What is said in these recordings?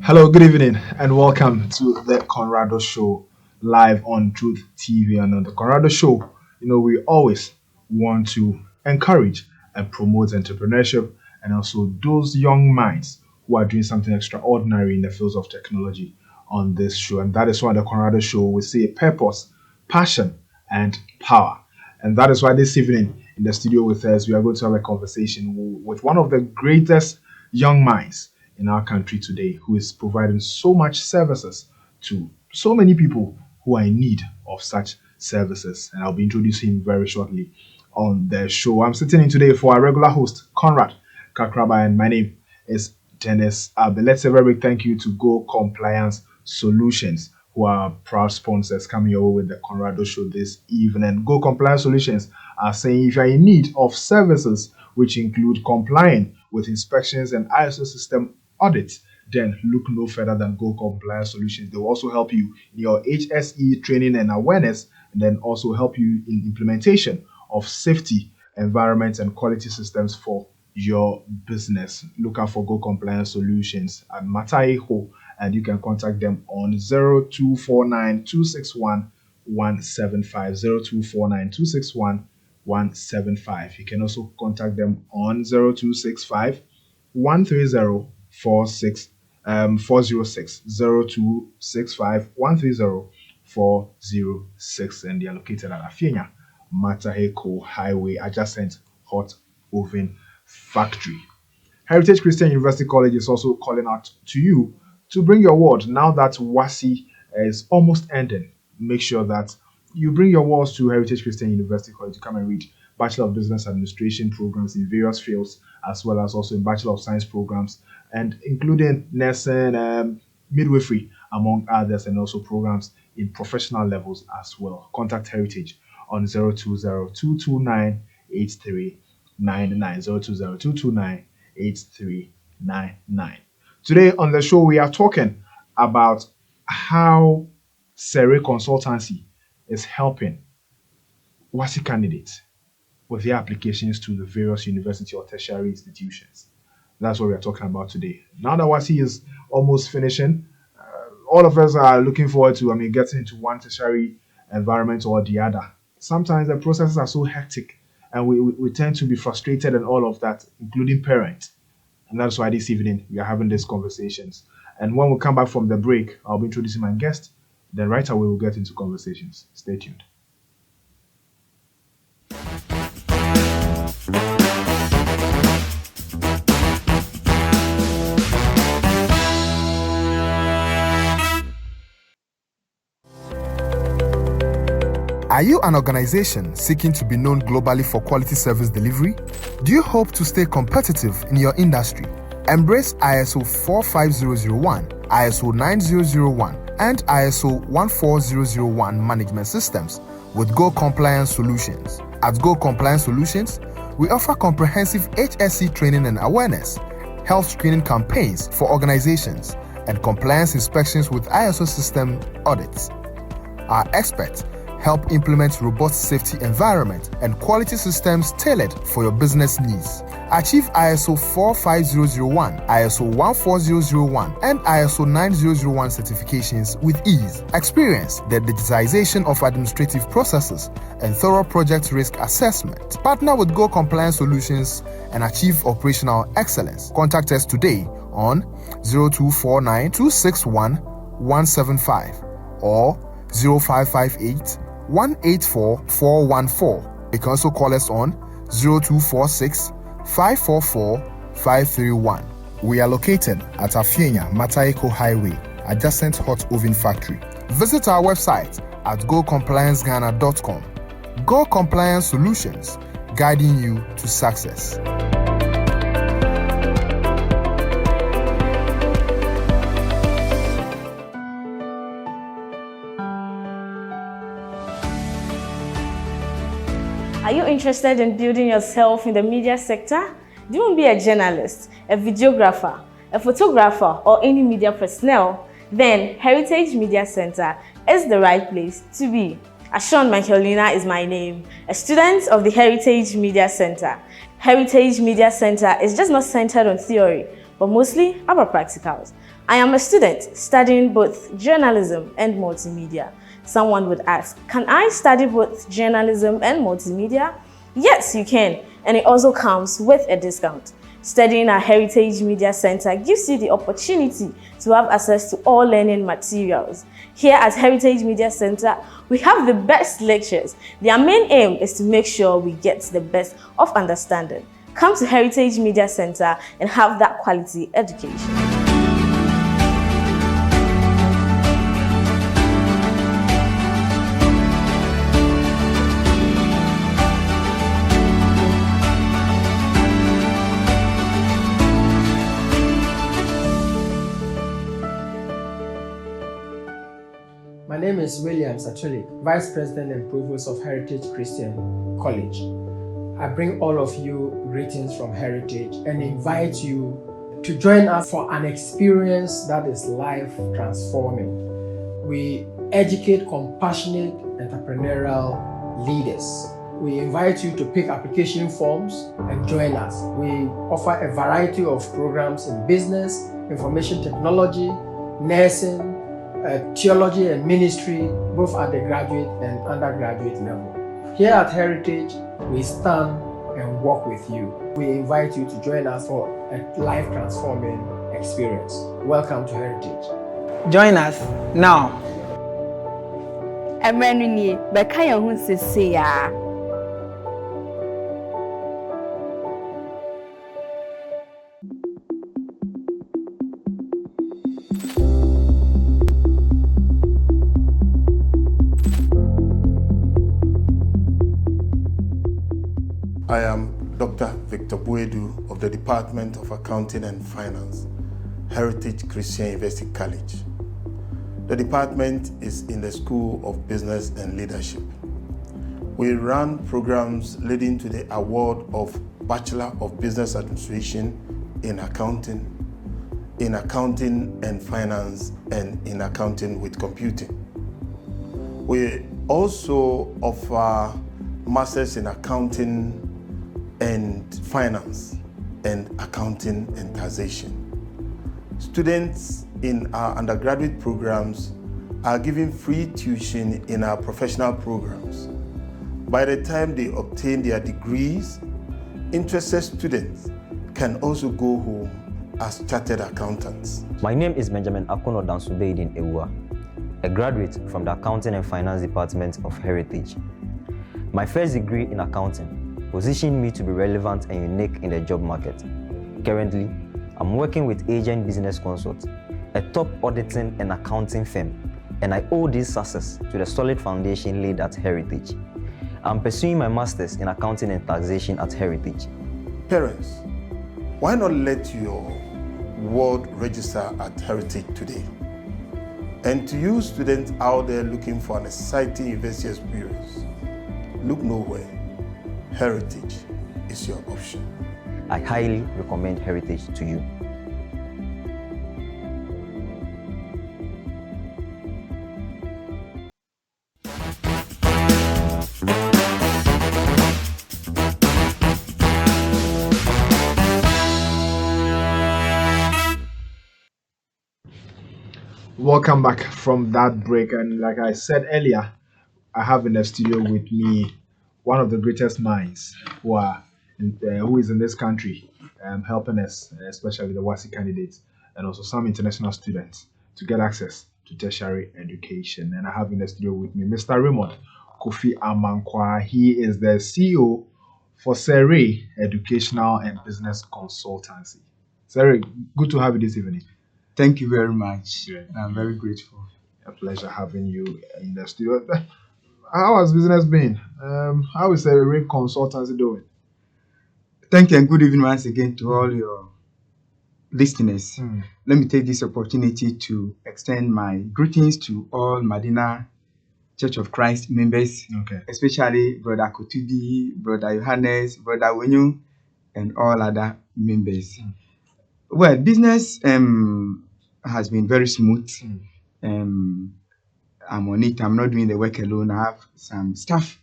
Hello, good evening, and welcome to the Conrado Show live on Truth TV. And on the Conrado Show, we always want to encourage and promote entrepreneurship and also those young minds who are doing something extraordinary in the fields of technology on this show. And that is why the Conrado Show we see purpose, passion, and power. And that is why this evening in the studio with us, we are going to have a conversation with one of the greatest young minds in our country today, who is providing so much services to so many people who are in need of such services. And I'll be introducing him very shortly on the show. I'm sitting in today for our regular host, Conrad Kakraba, and my name is Dennis Abe. Let's say a very big thank you to Go Compliance Solutions, who are proud sponsors coming over with the Conrado Show this evening. Go Compliance Solutions are saying if you're in need of services which include complying with inspections and ISO system audits, then look no further than Go Compliance Solutions. They will also help you in your HSE training and awareness, and then also help you in implementation of safety, environment, and quality systems for your business. Look out for Go Compliance Solutions at Mataiho, and you can contact them on 0249 261 175. 0249 261 175. You can also contact them on 0265 130 406 0265 130 406, and they are located at Afienya Mataheko Highway, adjacent Hot Oven Factory. Heritage Christian University College is also calling out to you to bring your word now that WASI is almost ending. Make sure that you bring your words to Heritage Christian University College to come and read Bachelor of Business Administration programs in various fields, as well as also in Bachelor of Science programs, and including nursing, midwifery, among others, and also programs in professional levels as well. Contact Heritage on 020-229-8399, 020-229-8399. Today on the show, we are talking about how Sere Consultancy is helping WASI candidates with their applications to the various university or tertiary institutions. That's what we are talking about today. Now that WASI is almost finishing, all of us are looking forward to, getting into one tertiary environment or the other. Sometimes the processes are so hectic, and we tend to be frustrated and all of that, including parents. And that's why this evening we are having these conversations. And when we come back from the break, I'll be introducing my guest. Then right away we'll get into conversations. Stay tuned. Are you an organization seeking to be known globally for quality service delivery? Do you hope to stay competitive in your industry? Embrace ISO 45001, ISO 9001, and ISO 14001 management systems with Go Compliance Solutions. At Go Compliance Solutions, we offer comprehensive HSE training and awareness, health screening campaigns for organizations, and compliance inspections with ISO system audits. Our experts help implement robust safety environment and quality systems tailored for your business needs. Achieve ISO 45001, ISO 14001, and ISO 9001 certifications with ease. Experience the digitization of administrative processes and thorough project risk assessment. Partner with Go Compliance Solutions and achieve operational excellence. Contact us today on 0249 261 175 or 0558 184 414. You can also call us on 0246 544 531. We are located at Afienya Mataheko Highway, adjacent Hot Oven Factory. Visit our website at gocomplianceghana.com. Go Compliance Solutions, guiding you to success. Are you interested in building yourself in the media sector? Do you want to be a journalist, a videographer, a photographer, or any media personnel? Then Heritage Media Center is the right place to be. Ashon Michaelina is my name, a student of the Heritage Media Center. Heritage Media Center is just not centered on theory, but mostly about practicals. I am a student studying both journalism and multimedia. Someone would ask, can I study both journalism and multimedia? Yes, you can, and it also comes with a discount. Studying at Heritage Media Center gives you the opportunity to have access to all learning materials. Here at Heritage Media Center, we have the best lectures. Their main aim is to make sure we get the best of understanding. Come to Heritage Media Center and have that quality education. My name is William Satulik, Vice President and Provost of Heritage Christian College. I bring all of you greetings from Heritage and invite you to join us for an experience that is life transforming. We educate compassionate entrepreneurial leaders. We invite you to pick application forms and join us. We offer a variety of programs in business, information technology, nursing, theology and ministry, both at the graduate and undergraduate level. Here at Heritage, we stand and walk with you. We invite you to join us for a life-transforming experience. Welcome to Heritage. Join us now. I am Dr. Victor Buedu of the Department of Accounting and Finance, Heritage Christian University College. The department is in the School of Business and Leadership. We run programs leading to the award of Bachelor of Business Administration in Accounting and Finance, and in Accounting with Computing. We also offer Masters in Accounting and Finance and Accounting and Taxation. Students in our undergraduate programs are given free tuition in our professional programs. By the time they obtain their degrees, interested students can also go home as chartered accountants. My name is Benjamin Akono Dansubeidin Ewa, a graduate from the Accounting and Finance Department of Heritage. My first degree in accounting positioned me to be relevant and unique in the job market. Currently, I'm working with Agent Business Consult, a top auditing and accounting firm, and I owe this success to the solid foundation laid at Heritage. I'm pursuing my master's in accounting and taxation at Heritage. Parents, why not let your ward register at Heritage today? And to you students out there looking for an exciting university experience, look nowhere. Heritage is your option. I highly recommend Heritage to you. Welcome back from that break. And like I said earlier, I have in the studio with me one of the greatest minds who is in this country, helping us, especially the WASI candidates, and also some international students to get access to tertiary education. And I have in the studio with me Mr. Raymond Kofi Amankwa. He is the CEO for Sere Educational and Business Consultancy. Sere, good to have you this evening. Thank you very much. Yeah. I'm very grateful. A pleasure having you in the studio. How has business been? How is Sere Consultancy doing? Thank you and good evening once again to all your listeners. Let me take this opportunity to extend my greetings to all Medina Church of Christ members, especially Brother Kotubi, Brother Johannes, Brother Wenyu, and all other members. Well, business has been very smooth. I'm on it. I'm not doing the work alone. I have some staff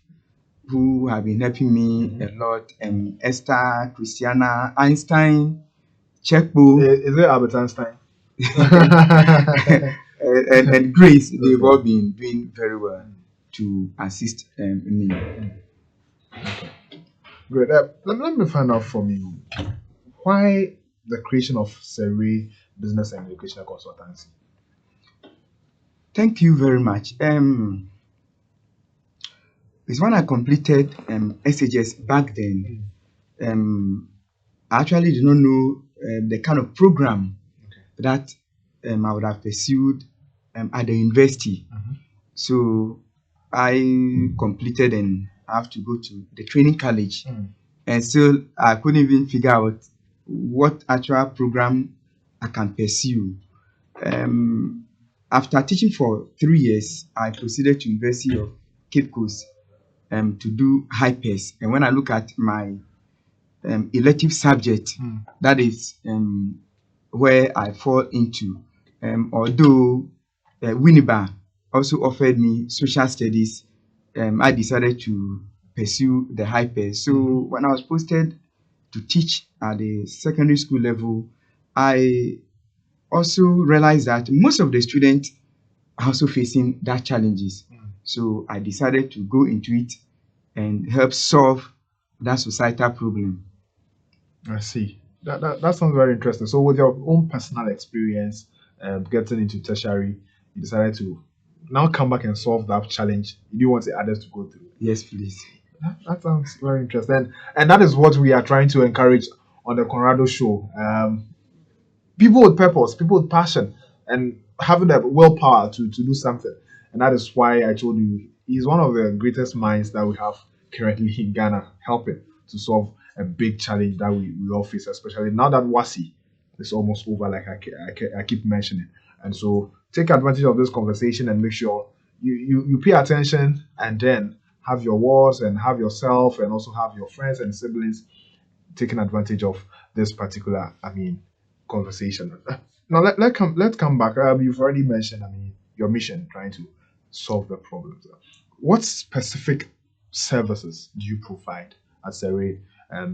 who have been helping me a lot. Esther, Christiana, Einstein, Checkbo, Is it Albert Einstein? and Grace, they've all been doing very well to assist me. Great. Let me find out from you why the creation of Surrey Business and Educational Consultancy. Thank you very much. It's when I completed SHS back then. I actually did not know the kind of program that I would have pursued at the university. So I completed and I have to go to the training college. And still, I couldn't even figure out what actual program I can pursue. After teaching for 3 years, I proceeded to University of Cape Coast to do hypers. And when I look at my elective subject, that is where I fall into. Although Winneba also offered me social studies, I decided to pursue the hypers. So when I was posted to teach at the secondary school level, I also realized that most of the students are also facing that challenges. So I decided to go into it and help solve that societal problem. I see. That sounds very interesting. So, with your own personal experience getting into tertiary, you decided to now come back and solve that challenge you didn't want the others to go through. Yes, please. That sounds very interesting. And that is what we are trying to encourage on the Conrado show. People with purpose, people with passion, and having the willpower to do something. And that is why I told you he's one of the greatest minds that we have currently in Ghana, helping to solve a big challenge that we all face, especially now that WASI is almost over, like I keep mentioning. And so take advantage of this conversation and make sure you pay attention, and then have your words and have yourself and also have your friends and siblings taking advantage of this particular, conversation. Now let's come back. You've already mentioned, your mission, trying to solve the problems. What specific services do you provide at Surrey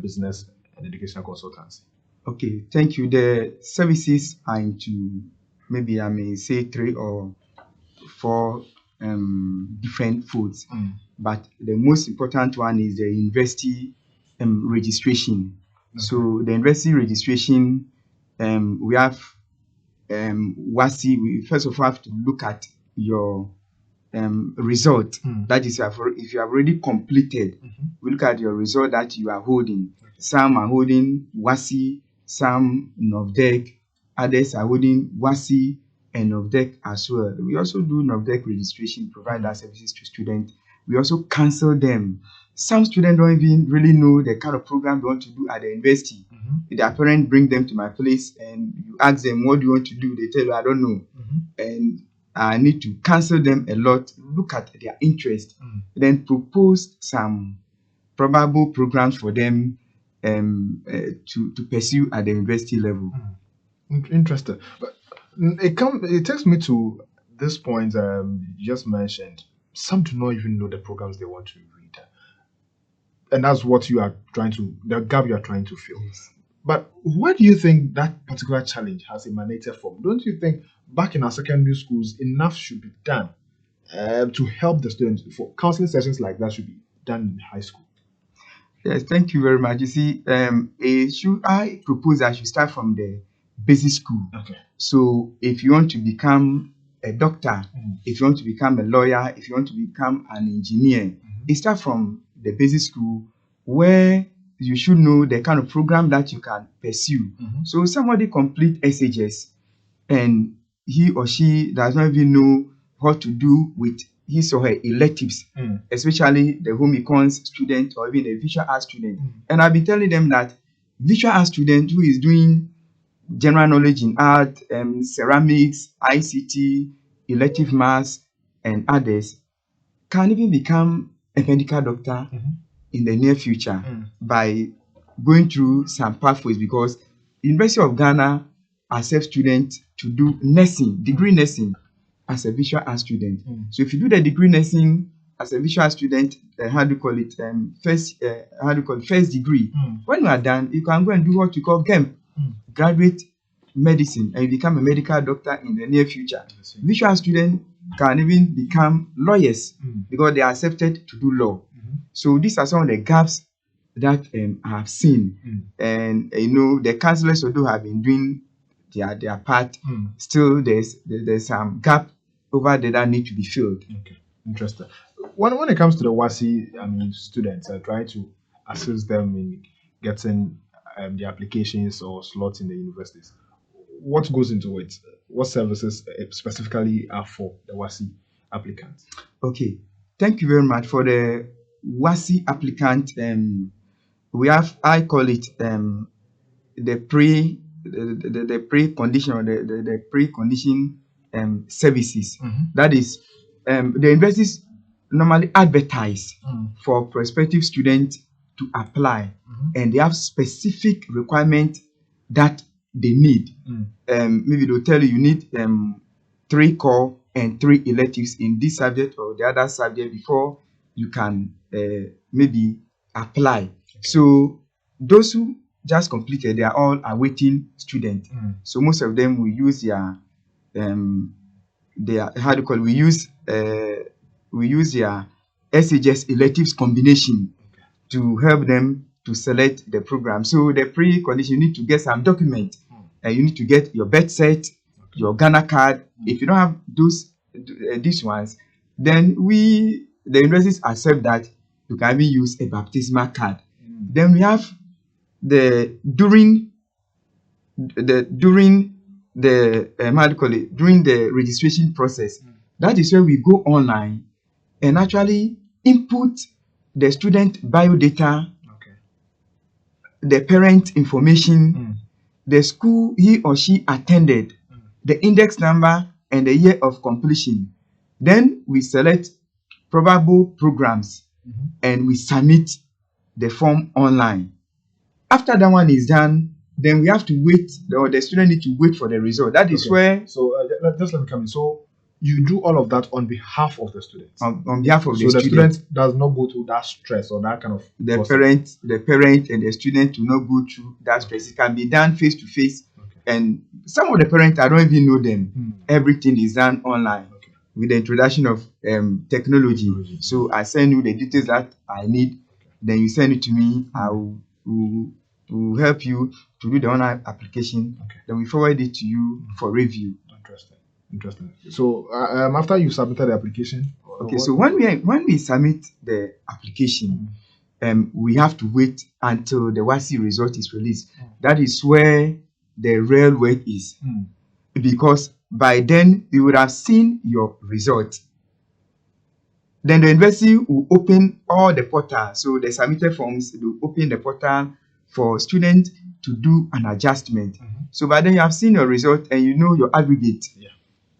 Business and Educational Consultancy? Okay, thank you. The services are into, maybe I may say 3 or 4 different folds, but the most important one is the university registration. So the university registration, we have WASI. We first of all have to look at your result. That is, if you have already completed, we look at your result that you are holding. Some are holding WASI, some NOVDEC, others are holding WASI and NOVDEC as well. We also do NOVDEC registration, provide our services to students. We also cancel them. Some students don't even really know the kind of program they want to do at the university. Their parents bring them to my place and you ask them, what do you want to do? They tell you, I don't know. And I need to cancel them a lot, look at their interest, then propose some probable programs for them to pursue at the university level. Interesting. But it takes me to this point you just mentioned. Some do not even know the programs they want to read. And that's what you are the gap you are trying to fill. Yes. But where do you think that particular challenge has emanated from? Don't you think back in our secondary schools, enough should be done to help the students? For counseling sessions like that should be done in high school. Yes, thank you very much. You see, I propose I should start from the basic school. Okay. So if you want to become a doctor, if you want to become a lawyer, if you want to become an engineer, it starts from the basic school, where you should know the kind of program that you can pursue. So somebody complete SHS and he or she does not even know what to do with his or her electives, especially the home econs student or even a visual art student. And I'll be telling them that visual art student who is doing general knowledge in art, ceramics, ICT, elective maths, and others can even become a medical doctor in the near future by going through some pathways, because University of Ghana accepts students to do nursing, degree nursing, as a visual art student. So if you do the degree nursing as a visual art student, first degree, when you are done, you can go and do what you call GEMP, graduate medicine and you become a medical doctor in the near future. Visual students can even become lawyers because they are accepted to do law. So these are some of the gaps that I have seen. And the counselors, although have been doing their part, still there's some gap over there that need to be filled. Okay, interesting. When it comes to the WASI, students, I try to assist them in getting the applications or slots in the universities. What goes into it? What services specifically are for the WASI applicants? Okay, thank you very much for the WASI applicant. We have, I call it the pre-condition or the pre-condition services. That is, the universities normally advertise for prospective students to apply, and they have specific requirements that they need. Maybe they'll tell you need 3 core and 3 electives in this subject or the other subject before you can maybe apply. So those who just completed, they are all awaiting students. So most of them will use their how do you call it? We use their SHS electives combination to help them to select the program. So the pre-condition, you need to get some document. You need to get your birth cert, your Ghana card. If you don't have these ones, then the universities accept that you can even use a baptismal card. Then we have during the registration process. That is where we go online and actually input the student biodata, the parent information, the school he or she attended, the index number, and the year of completion. Then we select probable programs and we submit the form online. After that one is done, then we have to wait, or the student need to wait for the result. That is where. So just let me come in. So you do all of that on behalf of the students. On behalf of so the student does not go through that stress or that kind of the process. The parent and the student do not go through that stress. It can be done face to face, and some of the parents, I don't even know them. Everything is done online with the introduction of technology. So I send you the details that I need, then you send it to me. I will help you to do the online application. Then we forward it to you for review. Interesting. So after you submitted the application, so when we submit the application, we have to wait until the WASI result is released. That is where the real work is, because by then you would have seen your result. Then the university will open all the portals. So the submitted forms, they will open the portal for students to do an adjustment. So by then you have seen your result and you know your aggregate.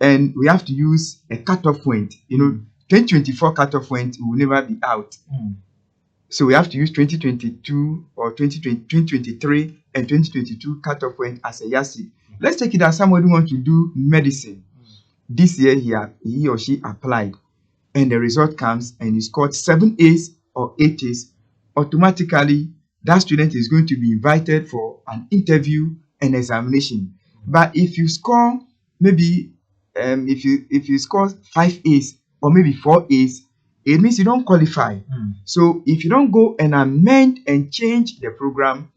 And we have to use a cutoff point. 2024 cutoff point will never be out. So we have to use 2022 or 2023 and 2022 cutoff point as a YASI. Let's take it as somebody wants to do medicine. This year he or she applied, and the result comes and he scored 7 A's or 8 A's. Automatically, that student is going to be invited for an interview and examination. But if you score maybe if you score 5 A's or maybe 4 A's, it means you don't qualify. So if you don't go and amend and change the program,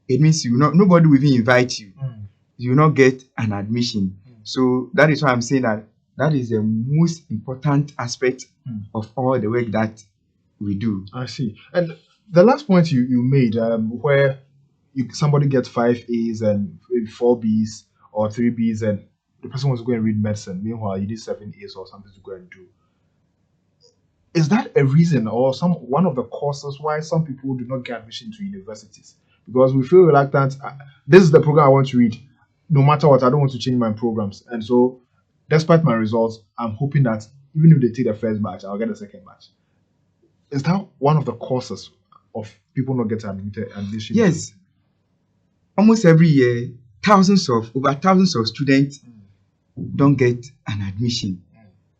it means nobody will even invite you. You will not get an admission. So that is why I'm saying that is the most important aspect of all the work that we do. I see. And the last point you made, where somebody gets 5 A's and maybe 4 B's or 3 B's, and the person wants to go and read medicine. Meanwhile, you did 7 A's or something to go and do. Is that a reason or one of the causes why some people do not get admission to universities? Because we feel reluctant. This is the program I want to read. No matter what, I don't want to change my programs. And so, despite my results, I'm hoping that even if they take the first batch, I'll get the second batch. Is that one of the causes of people not getting admission? Yes. Almost every year, over thousands of students don't get an admission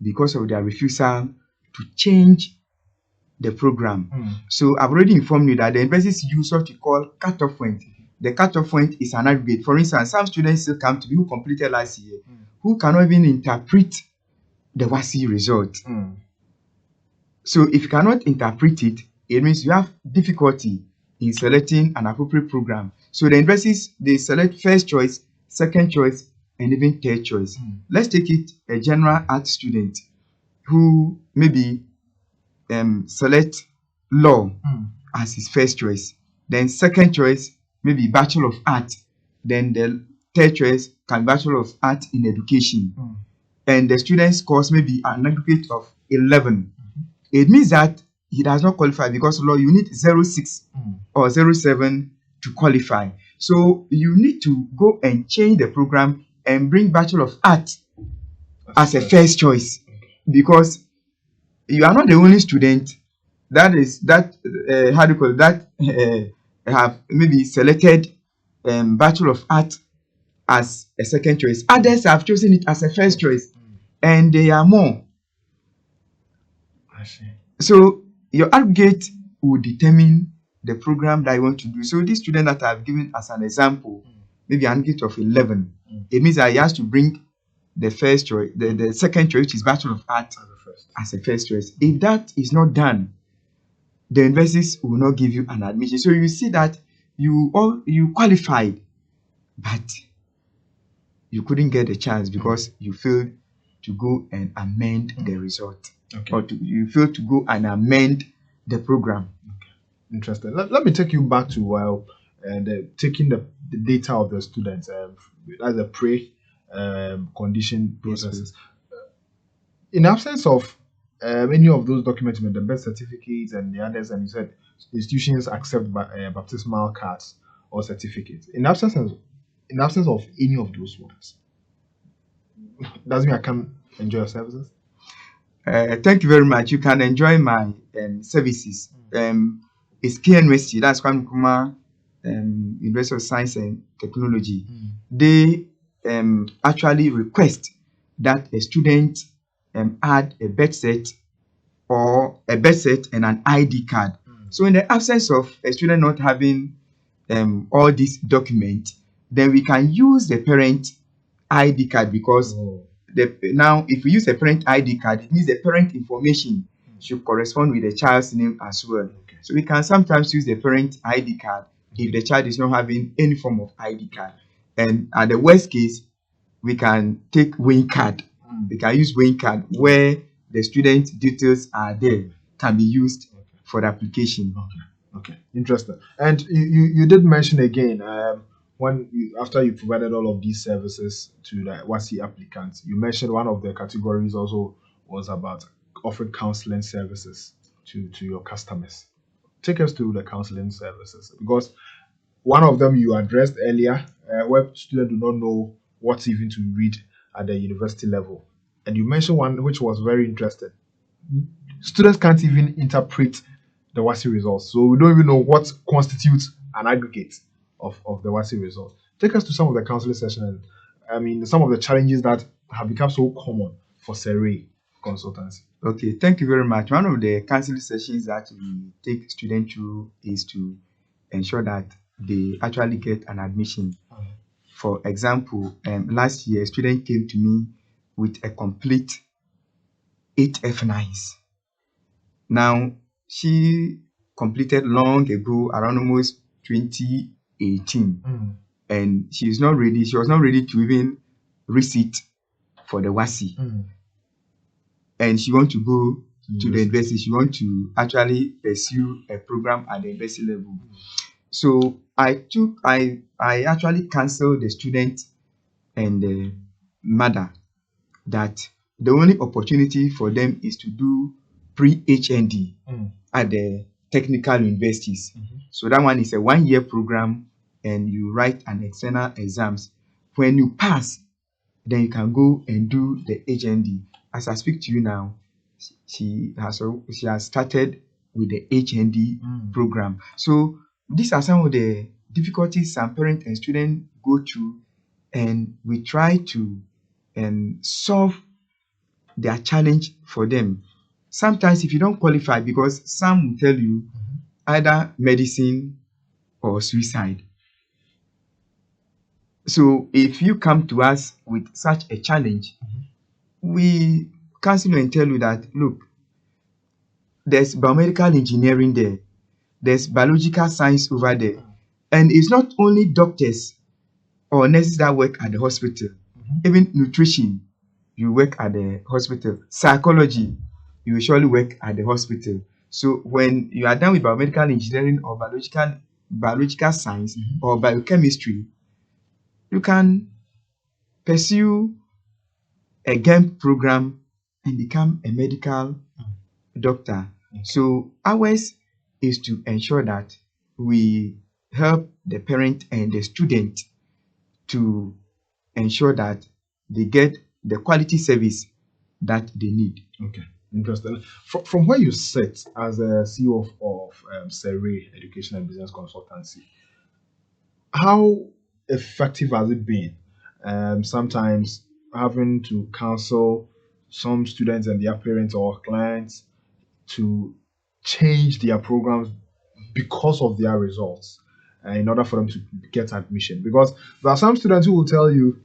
because of their refusal to change the program. So I've already informed you that the universities use what you call cutoff point. the cutoff point is an aggregate. For instance, some students still come to me who completed last year, who cannot even interpret the WASI result. So if you cannot interpret it, it means you have difficulty in selecting an appropriate program. So the universities, they select first choice, second choice, and even third choice. Let's take it a general art student who maybe select law as his first choice. Then second choice, maybe Bachelor of Art. Then the third choice can be Bachelor of Art in Education. And the student scores maybe an aggregate of 11. It means that he does not qualify because law you need 06 or 07 to qualify. So you need to go and change the program and bring Bachelor of Art as a first choice, because you are not the only student that is how do you call it, that have maybe selected Bachelor of Art as a second choice. Others have chosen it as a first choice, and they are more. So your aggregate will determine the program that you want to do. So this student that I've given as an example, maybe an aggregate of 11, it means that he has to bring the first choice, the second choice, which is Bachelor of Art, as a first choice. If that is not done, the universities will not give you an admission. So you see that you qualified, but you couldn't get a chance because you failed to go and amend the result. Or you failed to go and amend the program. Interesting. Let me take you back to taking the data of the students as a pre-condition processes. In absence of any of those documents, the birth certificates and the others, and you said institutions accept baptismal cards or certificates. In absence of any of those ones, doesn't mean I can enjoy your services. Thank you very much. You can enjoy my services. It's KNUST, that's Kwame Nkrumah University of Science and Technology. They actually request that a student add a birth set and an ID card. So in the absence of a student not having all these documents, then we can use the parent ID card, because now if we use a parent ID card, it means the parent information should correspond with the child's name as well. So we can sometimes use the parent ID card if the child is not having any form of ID card. And at the worst case, we can take Wayne card. We can use Wayne card where the student details are there, can be used for the application. Okay, interesting. And you did mention again, after you provided all of these services to the WASI applicants, you mentioned one of the categories also was about offering counseling services to your customers. Take us through the counseling services, because one of them you addressed earlier, where students do not know what even to read at the university level, and you mentioned one which was very interesting. Students can't even interpret the WASI results, so we don't even know what constitutes an aggregate of the WASI results. Take us to some of the counseling sessions. I mean, some of the challenges that have become so common for Surrey Consultancy. Okay, thank you very much. One of the counseling sessions that we take students through is to ensure that they actually get an admission. For example, last year, a student came to me with a complete 8 F9s. Now, she completed long ago, around almost 2018, and she was not ready to even receipt for the WASI. And she wants to go to the university. She wants to actually pursue a program at the university level. So I actually canceled the student and the mother that the only opportunity for them is to do pre-HND at the technical universities. So that one is a 1-year program, and you write an external exams. When you pass, then you can go and do the HND. As I speak to you now, she has started with the HND program. So these are some of the difficulties some parents and students go through, and we try to solve their challenge for them. Sometimes if you don't qualify, because some will tell you either medicine or suicide. So if you come to us with such a challenge, we counsel you and tell you that look, there's biomedical engineering there, there's biological science over there, and it's not only doctors or nurses that work at the hospital, even nutrition, you work at the hospital, psychology, you will surely work at the hospital. So when you are done with biomedical engineering or biological science or biochemistry, you can pursue a GEM program and become a medical doctor. So ours is to ensure that we help the parent and the student to ensure that they get the quality service that they need. Okay, interesting. From where you sit as a CEO of Surrey Education and Business Consultancy, how effective has it been? Sometimes having to counsel some students and their parents or clients to change their programs because of their results, in order for them to get admission. Because there are some students who will tell you,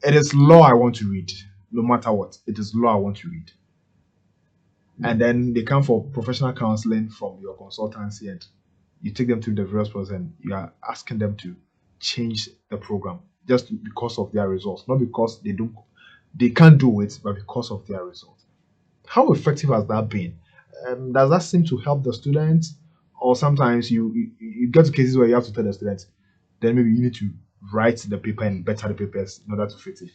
it is law I want to read, no matter what. It is law I want to read. And then they come for professional counseling from your consultancy, and you take them through the various process, and you are asking them to change the program just because of their results, not because they can't do it, but because of their results. How effective has that been? Does that seem to help the students, or sometimes you get to cases where you have to tell the students, then maybe you need to write the paper and better the papers in order to fit it?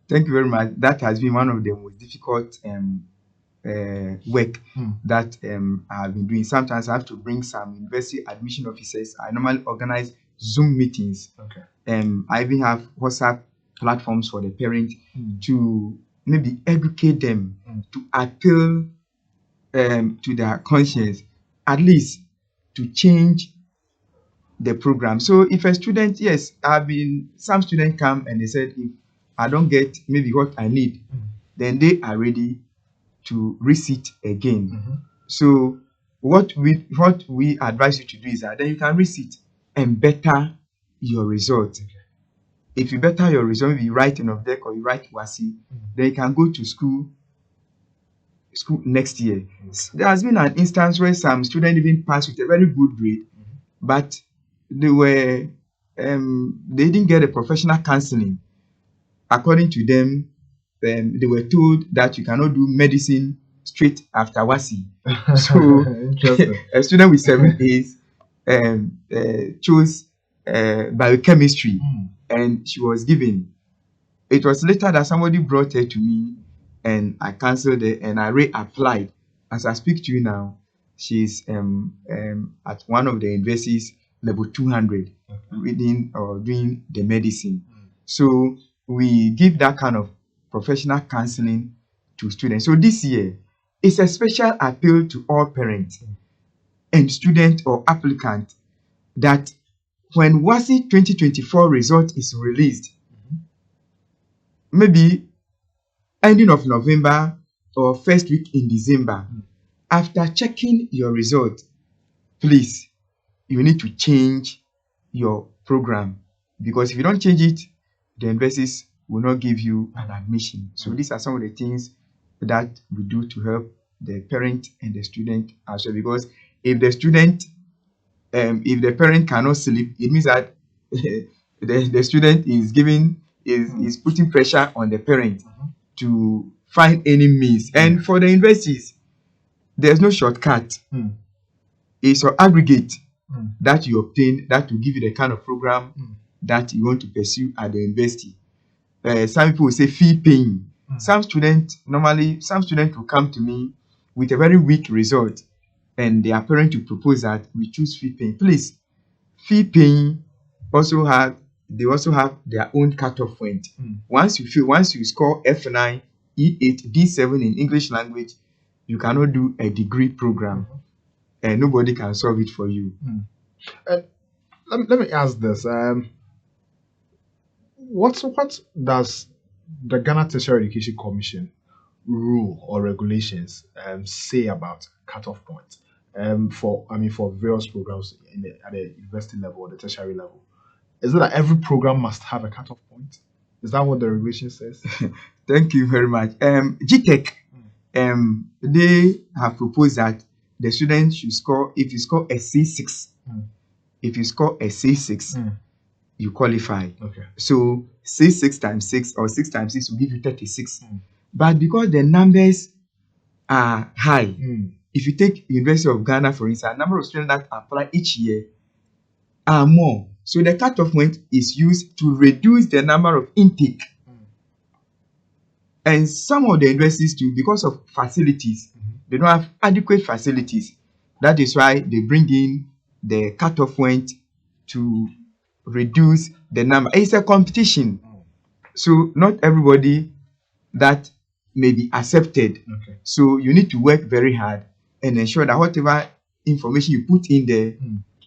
Thank you very much. That has been one of the most difficult work that I've been doing. Sometimes I have to bring some university admission officers. I normally organize Zoom meetings. Okay. I even have WhatsApp platforms for the parent to maybe educate them, to appeal to their conscience, at least to change the program. So if a student, yes, some students come and they said, if I don't get maybe what I need, then they are ready to resit again. So what we advise you to do is that then you can resit and better your result. If you better your result, maybe you write an object or you write WASI, then you can go to school next year. There has been an instance where some students even passed with a very good grade, but they didn't get a professional counseling. According to them, they were told that you cannot do medicine straight after WASI. So a student with 7 A's chose biochemistry, and she was given. It was later that somebody brought her to me, and I cancelled it and I reapplied. As I speak to you now, she's at one of the universities, level 200, reading or doing the medicine. So we give that kind of professional counseling to students. So this year, it's a special appeal to all parents and student or applicant that when WASI 2024 result is released, maybe ending of November or first week in December, after checking your result, please, you need to change your program, because if you don't change it, the universities will not give you an admission. So these are some of the things that we do to help the parent and the student as well. Because if the parent cannot sleep, it means that the student is putting pressure on the parent to find any means. And for the universities, there's no shortcut. It's your aggregate that you obtain that will give you the kind of program that you want to pursue at the university. Some people will say fee paying. Some students will come to me with a very weak result, and their parent will propose that we choose fee paying. Please, fee paying also have their own cutoff point. Once you score F9, E8, D7 in English language, you cannot do a degree program, and nobody can solve it for you. Let me ask this: what does the Ghana Tertiary Education Commission rule or regulations say about cutoff points for various programs at the university level or the tertiary level? Is it that every program must have a cutoff point? Is that what the regulation says? Thank you very much. GTech, they have proposed that the student should score, if you score a C6, if you score a C6, you qualify. Okay. So C6 times 6 or 6 times 6 will give you 36. But because the numbers are high, if you take University of Ghana, for instance, the number of students that apply each year are more. So the cutoff point is used to reduce the number of intake. And some of the universities too, because of facilities, they don't have adequate facilities. That is why they bring in the cutoff point to reduce the number. It's a competition. So not everybody that may be accepted. Okay. So you need to work very hard and ensure that whatever information you put in there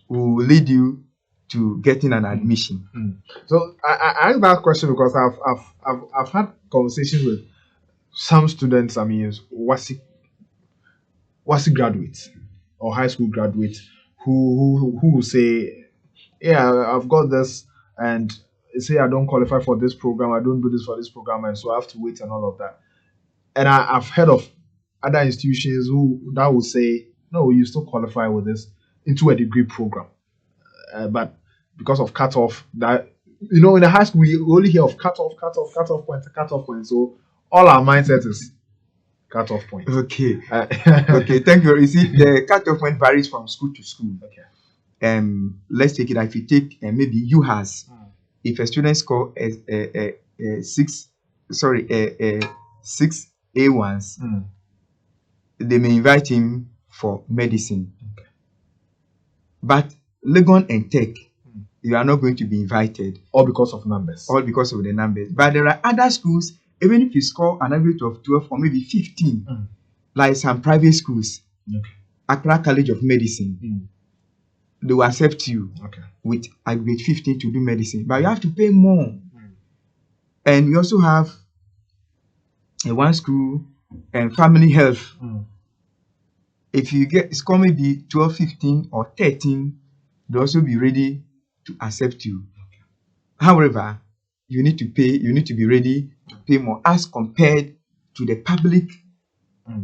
will lead you to getting an admission. So I asked that question because I've had conversations with some students. I mean, WASI graduates or high school graduates who will say, "Yeah, I've got this, and say I don't qualify for this program. I don't do this for this program, and so I have to wait and all of that." And I've heard of other institutions that will say, "No, you still qualify with this into a degree program," but because of cutoff, that in the high school we only hear of cutoff point. So all our mindset is cutoff point. Okay. Okay, thank you. You see, the cutoff point varies from school to school. Okay. Let's take it. If you take maybe UHAS, if a student score a 6 A1s, they may invite him for medicine. Okay. But Legon and Tech, you are not going to be invited. All because of numbers. All because of the numbers. But there are other schools, even if you score an average of 12 or maybe 15, like some private schools, Accra College of Medicine, they will accept you with aggregate 15 to do medicine. But you have to pay more. And we also have one school and family health. If you score maybe 12, 15 or 13, they'll also be ready to accept you. However, you need to pay, you need to be ready to pay more as compared to the public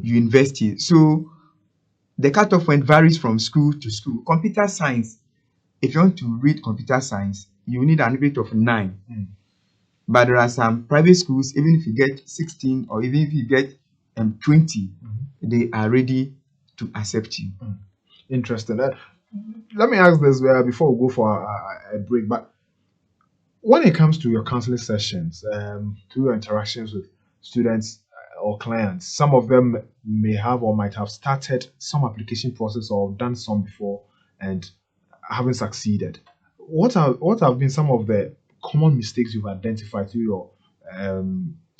university. So the cutoff point varies from school to school. Computer science, if you want to read computer science, you need an average of 9. But there are some private schools, even if you get 16 or even if you get 20, they are ready to accept you. Interesting. Let me ask this before we go for a break. But when it comes to your counseling sessions, to your interactions with students or clients, some of them may have or might have started some application process or done some before and haven't succeeded. What have been some of the common mistakes you've identified through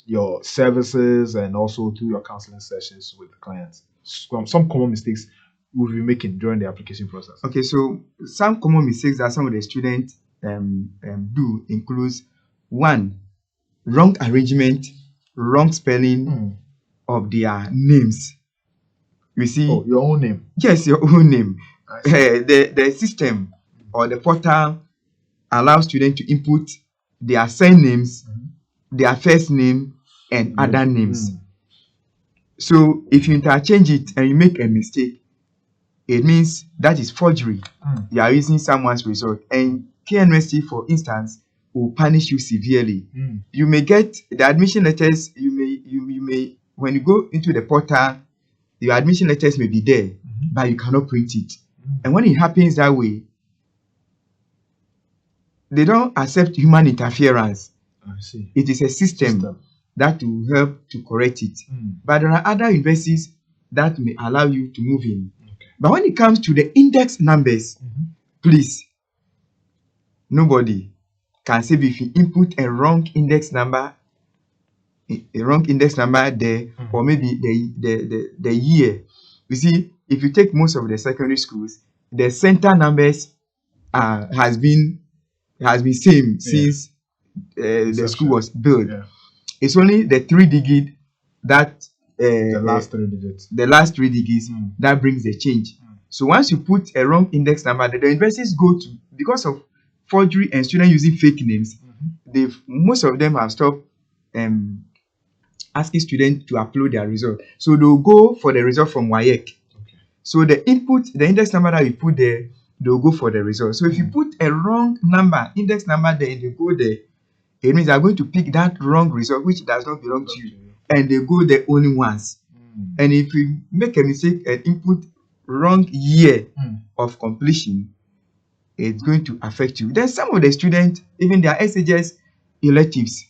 your services and also through your counseling sessions with clients? Some common mistakes we'll be making during the application process. Okay, so some common mistakes that some of the students do includes: 1, wrong arrangement, wrong spelling of their names. You see, your own name. Yes, your own name. The system or the portal allows students to input their surnames, their first name, and other names. So if you interchange it and you make a mistake, it means that is forgery. You are using someone's result, and KNUST, for instance, will punish you severely. You may get the admission letters. You may when you go into the portal, your admission letters may be there, but you cannot print it. And when it happens that way, they don't accept human interference. I see. It is a system that will help to correct it. But there are other universities that may allow you to move in. But when it comes to the index numbers, please, nobody can say if you input a wrong index number there, or maybe the year. You see, if you take most of the secondary schools, the center numbers has been same since the school was built. It's only the 3-digit that the last 3 digits. The last 3 digits that brings the change. So once you put a wrong index number, the universities go to, because of forgery and students using fake names, most of them have stopped asking students to upload their result. So they'll go for the result from WAEC. So the index number that you put there, they'll go for the result. So if you put a wrong number, index number there, and they go there, it means they're going to pick that wrong result, which does not belong to you. And they go there only once. And if you make a mistake and input wrong year of completion, it's going to affect you. Then some of the students, even their SHS electives,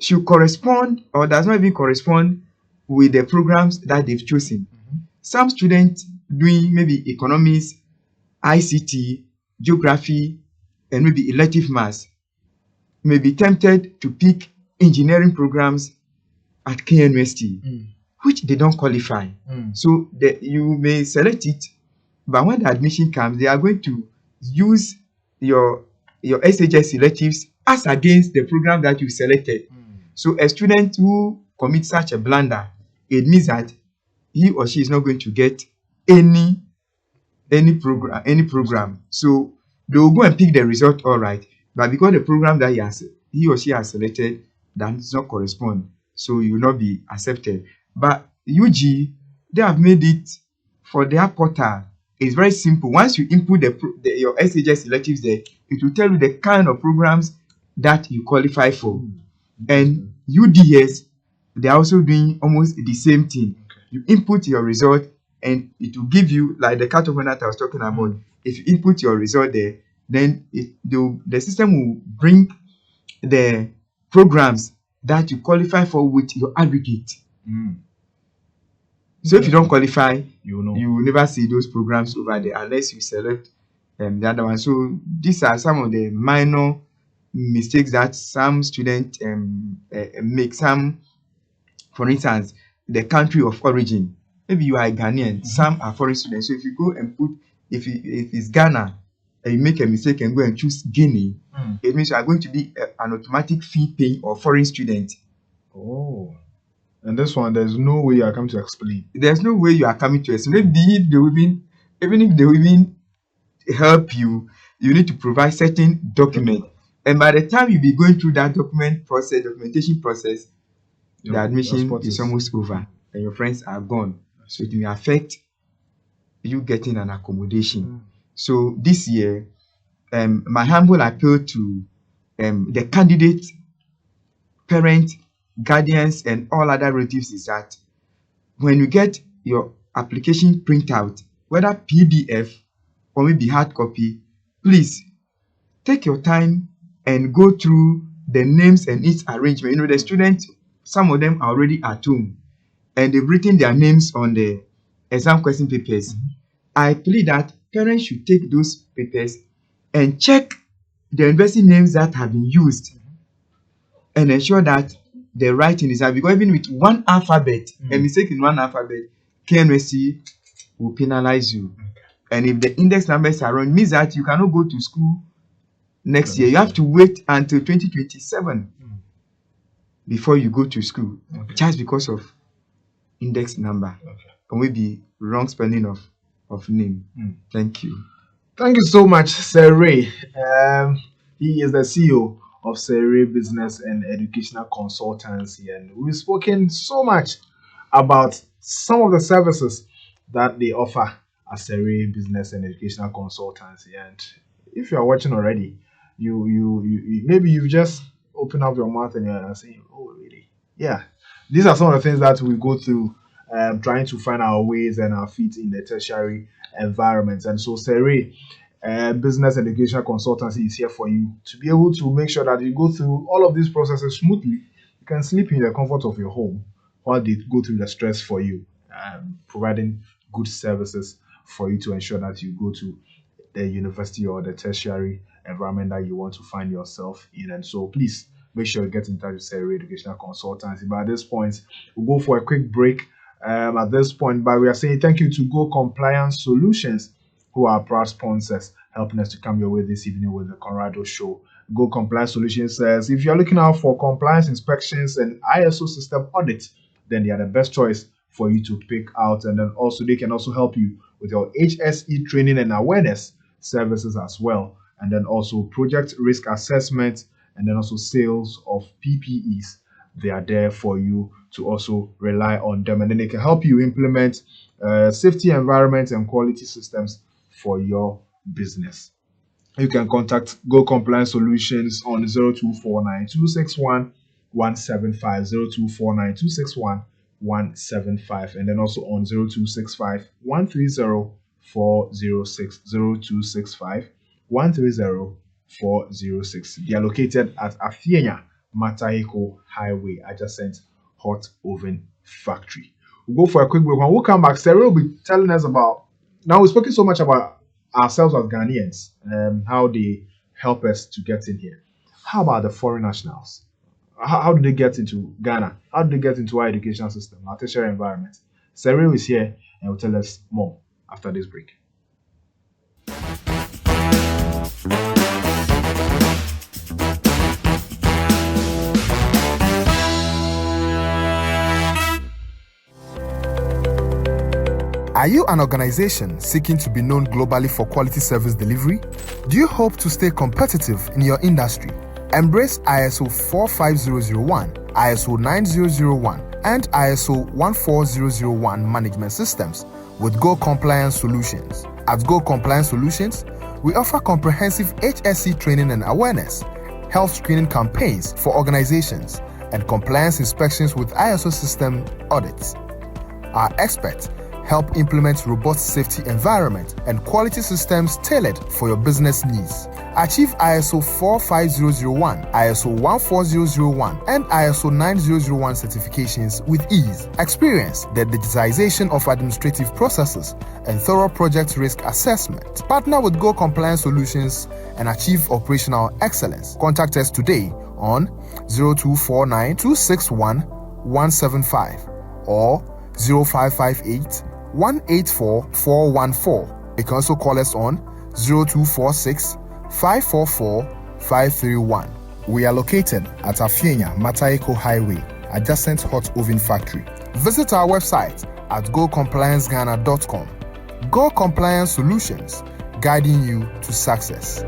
should correspond or does not even correspond with the programs that they've chosen. Some students doing maybe economics, ICT, geography, and maybe elective maths may be tempted to pick engineering programs at KNUST, which they don't qualify. So you may select it, but when the admission comes, they are going to use your SHS electives as against the program that you selected. So a student who commits such a blunder, it means that he or she is not going to get any program. So they will go and pick the result all right, but because the program that he or she has selected does not correspond, so you will not be accepted. But UG, they have made it for their portal. It's very simple. Once you input your SHS electives there, it will tell you the kind of programs that you qualify for. And UDS, they are also doing almost the same thing. You input your result and it will give you, like the cutoff that I was talking about. If you input your result there, then the system will bring the programs that you qualify for with your aggregate. So if you don't qualify, you will never see those programs over there unless you select the other one. So these are some of the minor mistakes that some students make. Some, for instance, the country of origin. Maybe you are a Ghanaian, some are foreign students. So if you go and put, if it's Ghana, and you make a mistake and go and choose Guinea, it means you are going to be an automatic fee paying or foreign student. Oh. And this one, there's no way you are coming to explain. There's no way you are coming to explain. Maybe even if they will even help you, you need to provide certain document. And by the time you be going through that documentation process, the admission is almost over and your friends are gone. So it may affect you getting an accommodation. So this year, my humble appeal to the candidate, parents, guardians, and all other relatives is that when you get your application printout, whether PDF or maybe hard copy, please take your time and go through the names and its arrangement. You know, the students, some of them are already at home and they've written their names on the exam question papers. I plead that parents should take those papers and check the university names that have been used and ensure that the writing is right. Because even with one alphabet, a mistake in one alphabet, KNUST will penalize you. And if the index numbers are wrong, it means that you cannot go to school next year. You have to wait until 2027 before you go to school, just because of index number or maybe wrong spelling of name. Thank you. Thank you so much, Sir Ray. He is the CEO of Sir Ray Business and Educational Consultancy, and we've spoken so much about some of the services that they offer at Sir Ray Business and Educational Consultancy. And if you are watching already, you maybe you just open up your mouth and you're saying, "Oh, really?" Yeah, these are some of the things that we go through, trying to find our ways and our feet in the tertiary environment. And so, Sir Ray, Business and Educational Consultancy is here for you to be able to make sure that you go through all of these processes smoothly. You can sleep in the comfort of your home while they go through the stress for you, providing good services for you to ensure that you go to the university or the tertiary environment that you want to find yourself in. And so please make sure you get in touch with Sir Ray Educational Consultancy. But at this point, we'll go for a quick break. At this point, but we are saying thank you to Go Compliance Solutions, who are proud sponsors, helping us to come your way this evening with the Conrado Show. Go Compliance Solutions says if you're looking out for compliance inspections and ISO system audits, then they are the best choice for you to pick out. And then also they can also help you with your HSE training and awareness services as well. and then also project risk assessment, and then also sales of PPEs. They are there for you to also rely on them, and then they can help you implement safety environment and quality systems for your business. You can contact Go Compliance Solutions on 0249 261 175, 0249 261 175, and then also on 0265 130 406, 0265 130 406. They are located at Afienya Mataheko Highway, adjacent Hot Oven Factory. We'll go for a quick break. When we come back, Sarah will be telling us about. Now, we've spoken so much about ourselves as Ghanaians, how they help us to get in here. How about the foreign nationals? How do they get into Ghana? How do they get into our education system, our tertiary environment? Sarah is here and will tell us more after this break. Are you an organization seeking to be known globally for quality service delivery? Do you hope to stay competitive in your industry? Embrace ISO 45001, ISO 9001, and ISO 14001 management systems with Go Compliance Solutions. At Go Compliance Solutions, we offer comprehensive HSE training and awareness, health screening campaigns for organizations, and compliance inspections with ISO system audits. Our experts help implement robust safety environment and quality systems tailored for your business needs. Achieve ISO 45001, ISO 14001, and ISO 9001 certifications with ease. Experience the digitization of administrative processes and thorough project risk assessment. Partner with Go Compliance Solutions and achieve operational excellence. Contact us today on 0249 261 175 or 0558 184 414. You can also call us on 0246 544 531. We are located at Afienya Mataheko Highway, adjacent Hot Oven Factory. Visit our website at gocomplianceghana.com. Go Compliance Solutions, guiding you to success.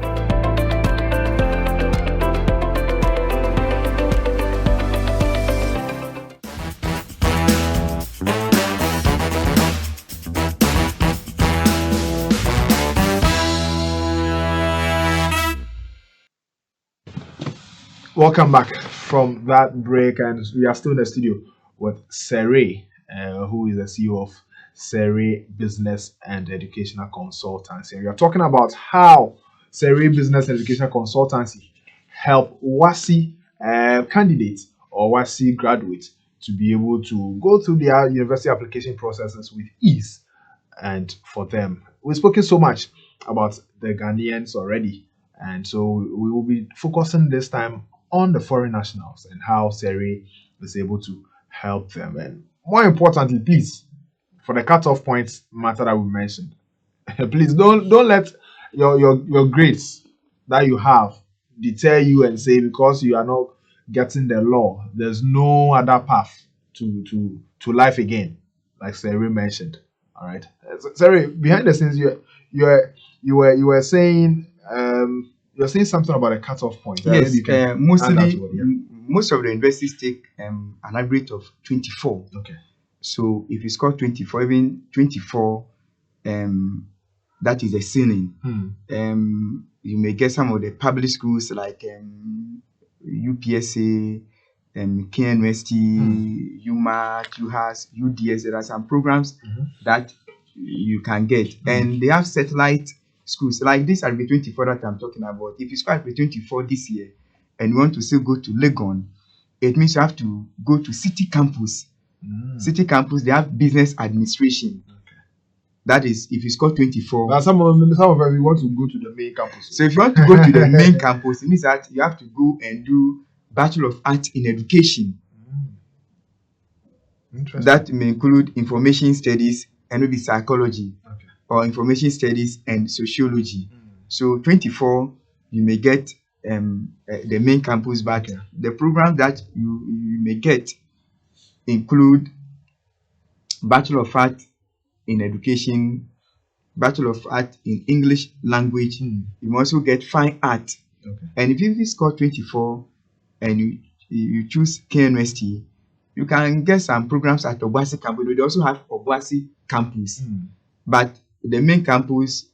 Welcome back from that break, and we are still in the studio with Sere, who is the CEO of Sere Business and Educational Consultancy. And we are talking about how Sere Business and Educational Consultancy help WASI candidates or WASI graduates to be able to go through their university application processes with ease. And for them, we've spoken so much about the Ghanaians already, and so we will be focusing this time on the foreign nationals and how Sere is able to help them. And more importantly, please, for the cutoff points matter that we mentioned, please don't let your grades that you have deter you and say because you are not getting the law, there's no other path to life again, like Sere mentioned. All right, Sere, behind the scenes, you were saying you're saying something about a cutoff point. Yes, mostly yeah. Most of the universities take an average of 24. Okay. So if you score 24, even 24, that is a ceiling. You may get some of the public schools like UPSA, KNUST, UMAT, UHAS, UDS. There are some programs that you can get, and they have satellite schools like this RB 24 that I'm talking about. If you score RB 24 this year and you want to still go to Legon, it means you have to go to City Campus. City Campus, they have business administration. Okay. That is, if you score 24. Now some of us we want to go to the main campus. So if you want to go to the main campus, it means that you have to go and do Bachelor of Arts in Education. That may include information studies and maybe psychology. Okay. Or information studies and sociology. So 24, you may get the main campus, but the program that you may get include Bachelor of Arts in Education, Bachelor of Art in English Language. You may also get Fine Art. Okay. And if you score 24 and you choose KNUST, you can get some programs at Obuasi campus. They also have Obuasi campus. But the main campus,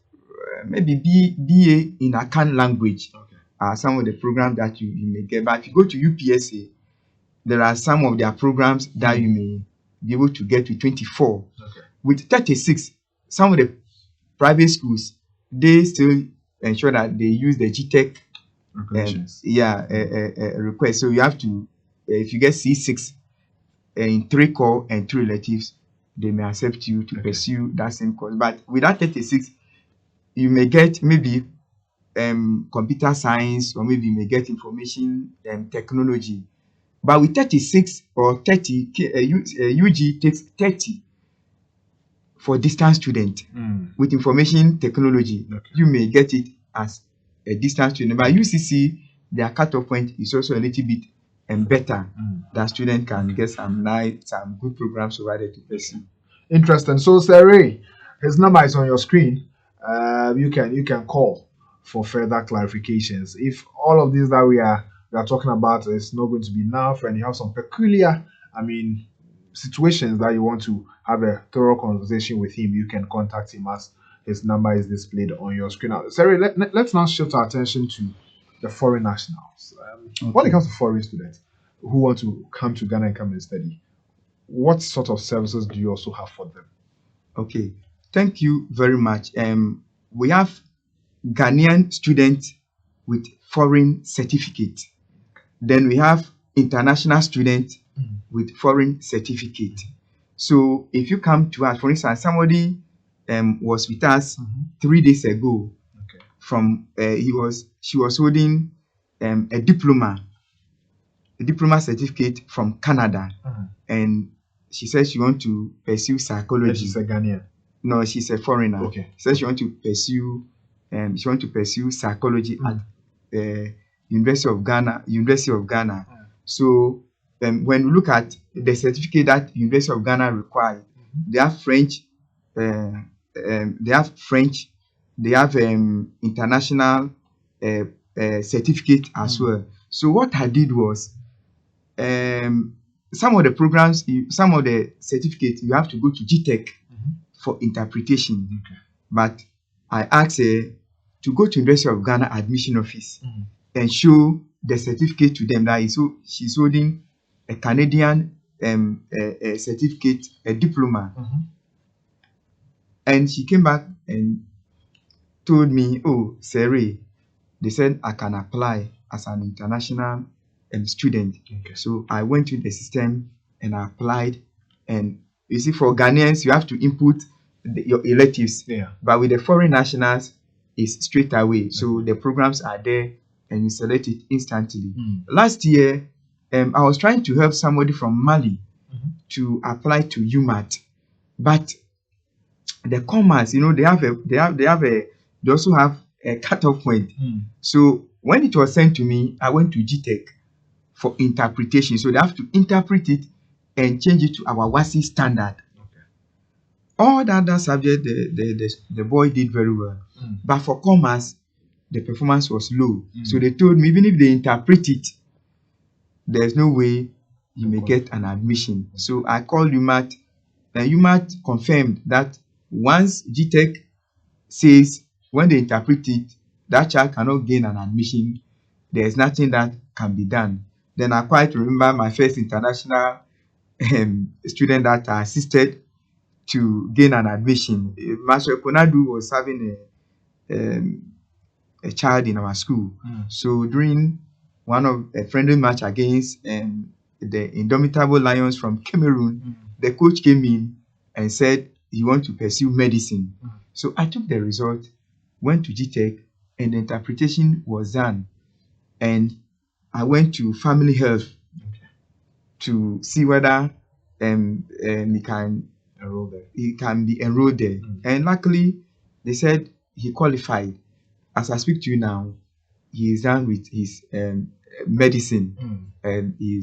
maybe BA in Akan language, are some of the programs that you may get. But if you go to UPSA, there are some of their programs that you may be able to get with 24. With 36, some of the private schools, they still ensure that they use the GTEC request. So you have to, if you get C6 in 3 core and 3 electives, they may accept you to pursue that same course. But with that 36, you may get maybe computer science, or maybe you may get information technology. But with 36 or 30, UG takes 30 for distance student. With information technology, you may get it as a distance student. But UCC, their cutoff point is also a little bit better. That student can get some good programs over there to pursue. Interesting. So, Sir Ray, his number is on your screen. You can call for further clarifications. If all of these that we are talking about is not going to be enough, and you have some peculiar, situations that you want to have a thorough conversation with him, you can contact him as his number is displayed on your screen. Now, Sir Ray, let's now shift our attention to the foreign nationals. When it comes to foreign students who want to come to Ghana and come and study, what sort of services do you also have for them? Okay, thank you very much. We have Ghanaian students with foreign certificate. Then we have international students with foreign certificate. So if you come to us, for instance, somebody was with us 3 days ago. From she was holding a diploma certificate from Canada, and she says she wants to pursue psychology. She's a Ghanaian. No, she's a foreigner. Okay. She says she wants to pursue psychology at University of Ghana. So when we look at the certificate that University of Ghana requires, they have French, they have international certificate as well. So what I did was, some of the programs, some of the certificates, you have to go to GTEC for interpretation. But I asked her to go to University of Ghana admission office and show the certificate to them that she's holding a Canadian certificate, a diploma. And she came back and told me, "Oh, Seri, they said I can apply as an international student." So I went to the system and I applied. And you see, for Ghanaians, you have to input your electives. But with the foreign nationals, it's straight away. So the programs are there and you select it instantly. Last year, I was trying to help somebody from Mali to apply to UMAT, but the commerce, they also have a cutoff point. So when it was sent to me, I went to GTEC for interpretation. So they have to interpret it and change it to our WASI standard. All the other subject, the boy did very well. But for commerce, the performance was low. So they told me, even if they interpret it, there's no way you may get an admission. So I called UMAT, and UMAT confirmed that once GTEC says when they interpret it, that child cannot gain an admission, there's nothing that can be done. Then I quite remember my first international student that I assisted to gain an admission. Master Konadu was having a child in our school. So during one of a friendly match against the Indomitable Lions from Cameroon, the coach came in and said he wants to pursue medicine. So I took the result, went to GTEC, and the interpretation was done. And I went to family health to see whether he can be enrolled there. And luckily, they said he qualified. As I speak to you now, he is done with his medicine, and he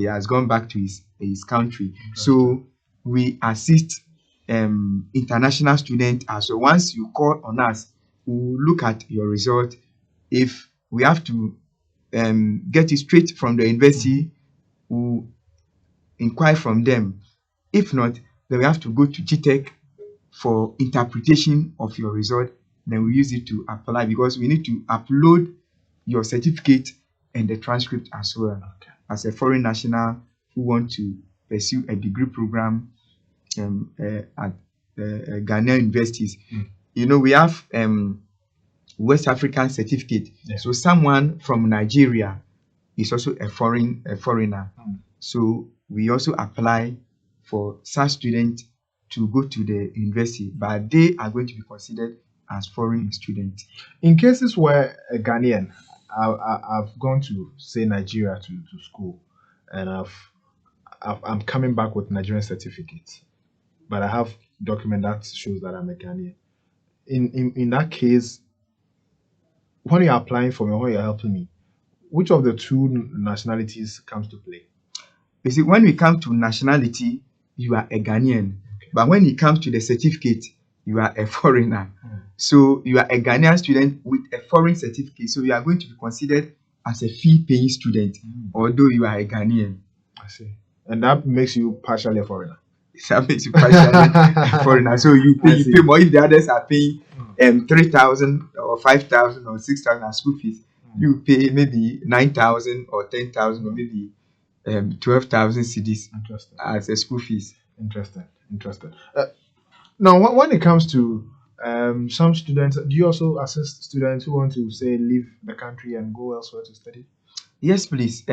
has gone back to his country. So we assist international students as well. Once you call on us, we'll look at your result. If we have to get it straight from the university, we'll inquire from them. If not, then we have to go to GTEC for interpretation of your result. Then we use it to apply, because we need to upload your certificate and the transcript as well. Okay. As a foreign national who want to pursue a degree program at Ghanaian universities, you know, we have West African certificate. Yeah. So someone from Nigeria is also a foreigner. So we also apply for such students to go to the university, but they are going to be considered as foreign students. In cases where a Ghanaian, I've gone to, say, Nigeria to school, and I'm coming back with Nigerian certificate, but I have document that shows that I'm a Ghanaian. In that case, when you're applying for me, when you're helping me, which of the two nationalities comes to play? You see, when we come to nationality, you are a Ghanaian. Okay. But when it comes to the certificate, you are a foreigner. So you are a Ghanaian student with a foreign certificate. So you are going to be considered as a fee-paying student, although you are a Ghanaian. I see. And that makes you partially a foreigner. That makes you partially a foreigner. So you pay more. If the others are paying 3,000 or 5,000 or 6,000 as school fees, you pay maybe 9,000 or 10,000 or maybe 12,000 cedis as a school fees. Interesting. Now, when it comes to some students, do you also assist students who want to, say, leave the country and go elsewhere to study? Yes, please.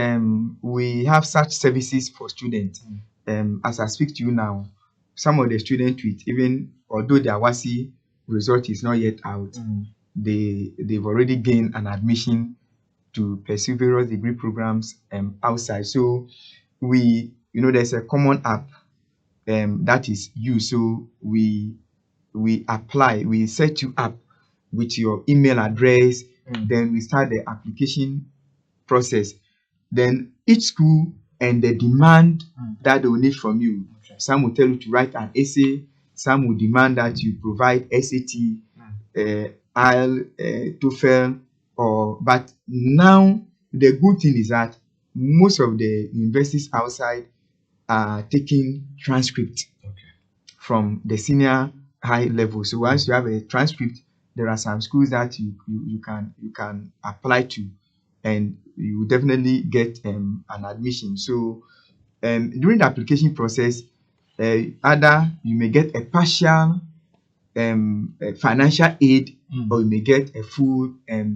We have such services for students. As I speak to you now, some of the students with, even although their WASI result is not yet out, they've already gained an admission to pursue various degree programs outside. So there's a common app that is used. So we apply, we set you up with your email address, then we start the application process. Then each school and the demand that they will need from you. Okay. Some will tell you to write an essay, some will demand that you provide SAT, IELTS, TOEFL, but now the good thing is that most of the universities outside are taking transcript from the senior high level. So once you have a transcript, there are some schools that you can apply to, and you will definitely get an admission. So during the application process, either you may get a partial financial aid, or you may get a full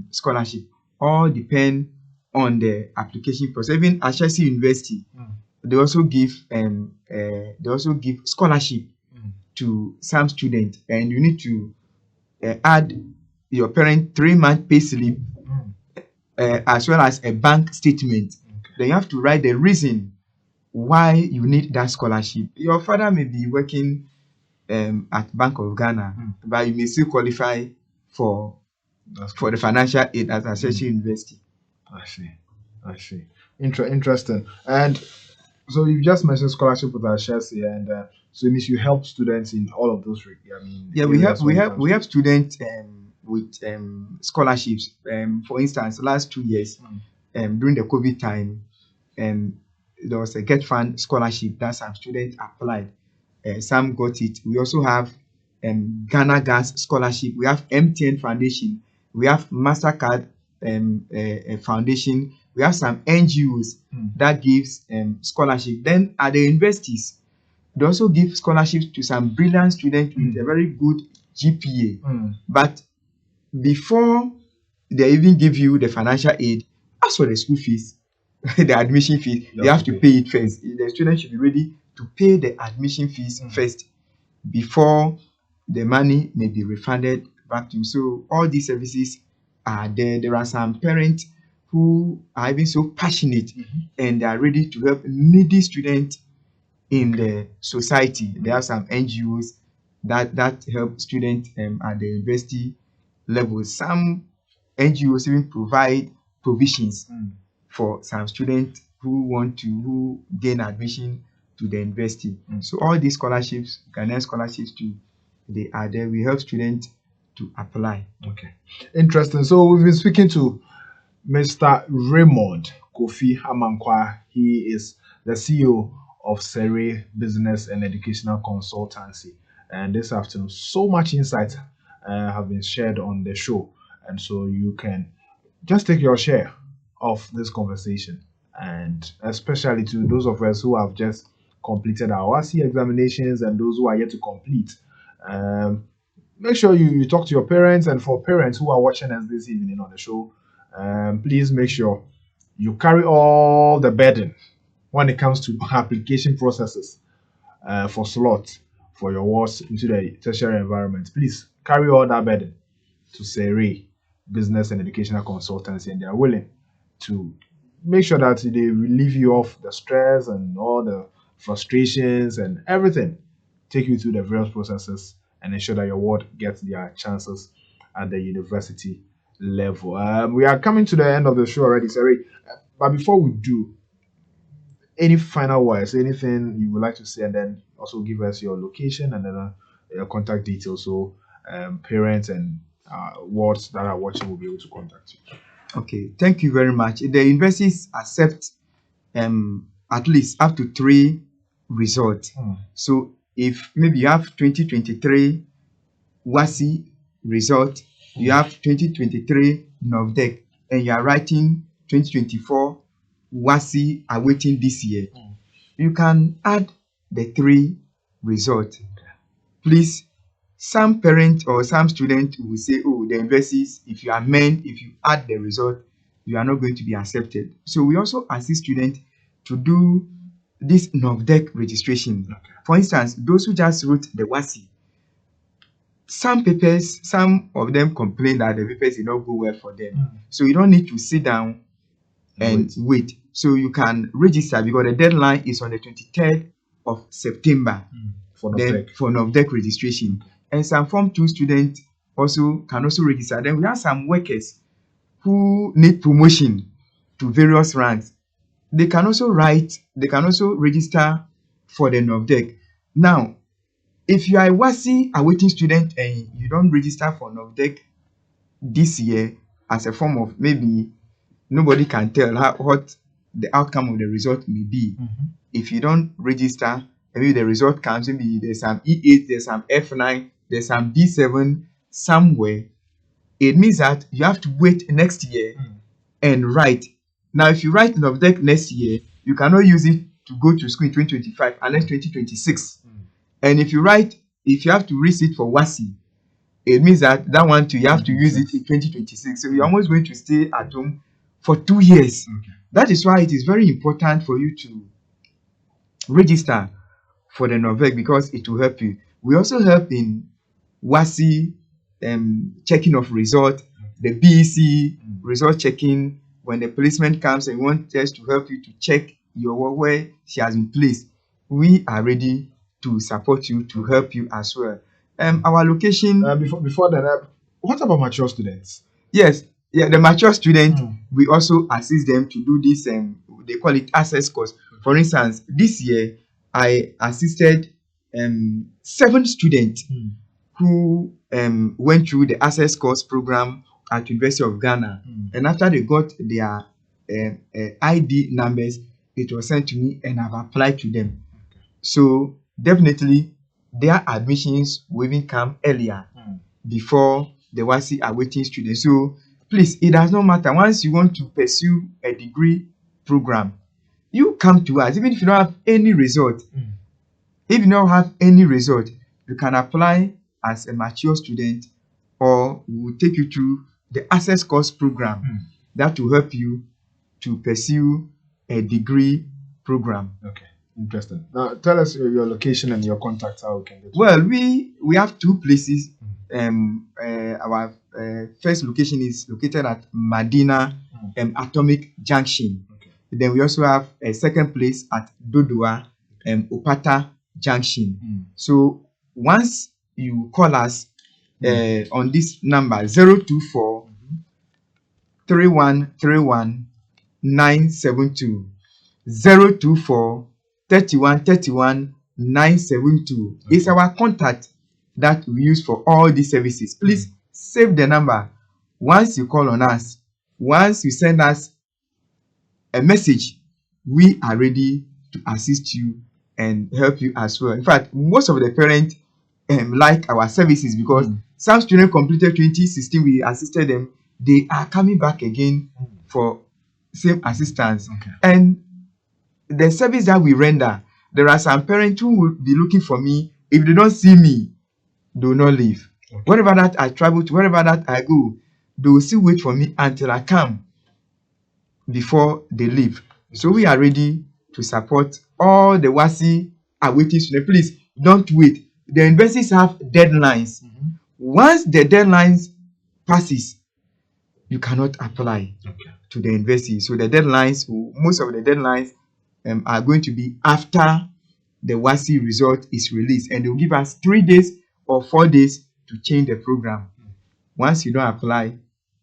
scholarship. All depend on the application process. Even at Chelsea University, they also give scholarship to some students, and you need to add your parent 3-month pay slip, as well as a bank statement. Then you have to write the reason why you need that scholarship. Your father may be working at Bank of Ghana, but you may still qualify for the financial aid at Ashesi University. I see. Interesting. And so you just mentioned scholarship with Ashesi, and so it means you help students in all of those. We have students with scholarships. For instance, last 2 years, during the COVID time, there was a Get Fund scholarship that some students applied. Some got it. We also have Ghana Gas scholarship. We have MTN Foundation. We have MasterCard Foundation. We have some NGOs that gives scholarship. Then at the universities, they also give scholarships to some brilliant students with a very good GPA. But before they even give you the financial aid, as for the school fees, the admission fees, they have to pay it first. The student should be ready to pay the admission fees first before the money may be refunded back to you. So all these services are there. There are some parents who are even so passionate and they are ready to help needy students in the society. There are some NGOs that help students at the university level. Some NGOs even provide provisions for some students who gain admission to the university. So all these scholarships, Ghanaian scholarships too, they are there. We help students to apply. Okay, interesting. So we've been speaking to Mr. Raymond Kofi Amankwa. He is the CEO of Sere Business and Educational Consultancy. And this afternoon, so much insight have been shared on the show. And so you can just take your share of this conversation. And especially to those of us who have just completed our WASI examinations and those who are yet to complete. Make sure you talk to your parents, and for parents who are watching us this evening on the show, please make sure you carry all the burden when it comes to application processes for slots for your wards into the tertiary environment. Please carry all that burden to Sere Business and Educational Consultancy, and they are willing to make sure that they relieve you of the stress and all the frustrations and everything, take you through the various processes and ensure that your ward gets their chances at the university level. We are coming to the end of the show already, sorry. But before we do, any final words, anything you would like to say, and then also give us your location and then your contact details, so parents and wards that are watching will be able to contact you. Okay, thank you very much. The universities accept at least up to 3 results. So if maybe you have 2023 WASI result, you have 2023 NOVDEC, and you are writing 2024 WASI awaiting this year, you can add the 3 results. Please, some parent or some student will say, oh, the universities, if you add the result, you are not going to be accepted. So we also assist students to do this NOVDEC registration. For instance, those who just wrote the WASI, some of them complain that the papers did not go well for them. So you don't need to sit down and wait. So you can register, because the deadline is on the 23rd of September for NOVDEC registration. And some Form 2 students can also register. Then we have some workers who need promotion to various ranks. They can also register for the NOVDEC. Now, if you are a WASI awaiting student and you don't register for NOVDEC this year, as a form of, maybe nobody can tell what the outcome of the result may be. If you don't register, maybe the result comes, maybe there's some E8, there's some F9, there's some D7 somewhere, it means that you have to wait next year and write. Now, if you write NOVDEC next year, you cannot use it to go to school in 2025 unless 2026. And if you have to resit for WASI, it means that one too, you have to use it in 2026. So you're almost going to stay at home for 2 years. That is why it is very important for you to register for the NOVDEC, because it will help you. We also help in WASI checking of result, the BEC result checking. When the placement comes and wants us to help you to check your work where she has been placed, we are ready to support you, to help you as well. Our location. Before that, what about mature students? Yes, the mature students, we also assist them to do this. They call it access course. For instance, this year I assisted 7 students who went through the access course program at University of Ghana, and after they got their ID numbers, it was sent to me, and I've applied to them. So definitely their admissions will even come earlier before the WASI awaiting students. So please, it does not matter. Once you want to pursue a degree program, you come to us. Even if you don't have any result, if you don't have any result, you can apply as a mature student, or we will take you through the access course program that will help you to pursue a degree program. Okay, interesting. Now tell us your location and your contact, how we can get. Well, we have 2 places. Our first location is located at Madina Atomic Junction. Then we also have a second place at Dodua Opata Junction. So once you call us on this number 024 3131 972, 024 31 31 972 is our contact that we use for all these services. Please save the number. Once you call on us, once you send us a message, we are ready to assist you and help you as well. In fact, most of the parents like our services because some students completed 2016, we assisted them. They are coming back again for same assistance. And the service that we render, there are some parents who will be looking for me. If they don't see me, they will not leave. Wherever that I travel to, wherever that I go, they will still wait for me until I come before they leave. So we are ready to support all the WASI awaiting students. Please don't wait. The universities have deadlines. Once the deadlines passes, you cannot apply to the university. So the deadlines, most of the deadlines are going to be after the WASI result is released, and they will give us 3 days or 4 days to change the program. Once you don't apply,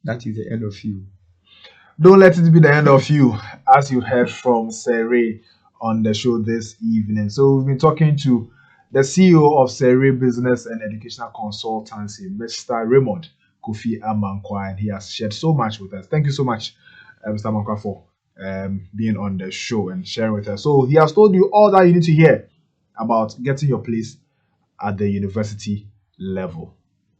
that is the end of you. Don't let it be the end of you, as you heard from Sere on the show this evening. So we've been talking to the CEO of Sere Business and Educational Consultancy, Mr. Raymond Kofi Amankwa, and he has shared so much with us. Thank you so much, Mr. Amankwa, for being on the show and sharing with us. So he has told you all that you need to hear about getting your place at the university level.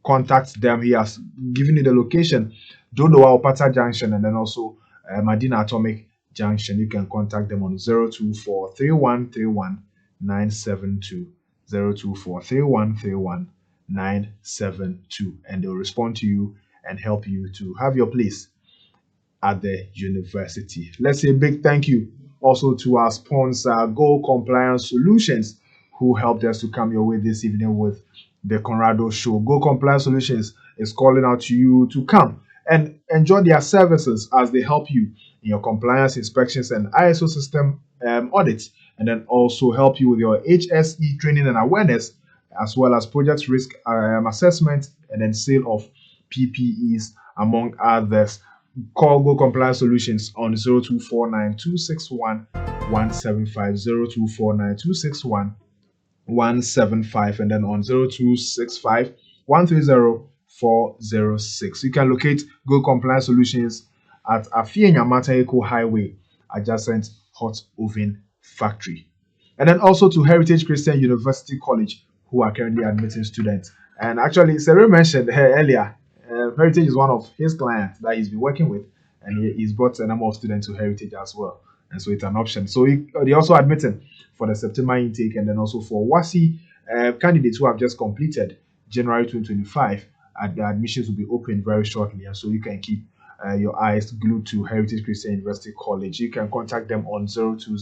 Contact them. He has given you the location, Jodowa Opata Junction, and then also Madina Atomic Junction. You can contact them on 024 3131 972. 024 3131 972, and they'll respond to you and help you to have your place at the university. Let's say a big thank you also to our sponsor, Go Compliance Solutions, who helped us to come your way this evening with the Conrado Show. Go Compliance Solutions is calling out to you to come and enjoy their services as they help you in your compliance inspections and ISO system audits, and then also help you with your HSE training and awareness, as well as project risk assessment and then sale of PPEs, among others. Call Go Compliance Solutions on 0249 261 175, 0249 261 175, and then on 0265 130 406. You can locate Go Compliance Solutions at Afie Nyamata Eco Highway, adjacent Hot Oven Factory. And then also to Heritage Christian University College, who are currently admitting students. And actually, Sarah mentioned her earlier, Heritage is one of his clients that he's been working with, and he's brought a number of students to Heritage as well. And so it's an option. So they're also admitting for the September intake, and then also for WASI candidates who have just completed January 2025. The admissions will be open very shortly, and so you can keep your eyes glued to Heritage Christian University College. You can contact them on 020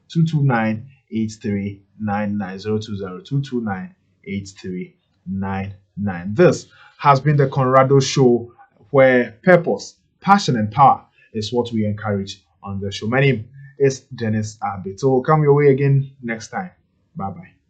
229 8399, 020 229 8399. This has been the Conrado Show, where purpose, passion, and power is what we encourage on the show. My name is Dennis Abbott. So we'll come your way again next time. Bye-bye.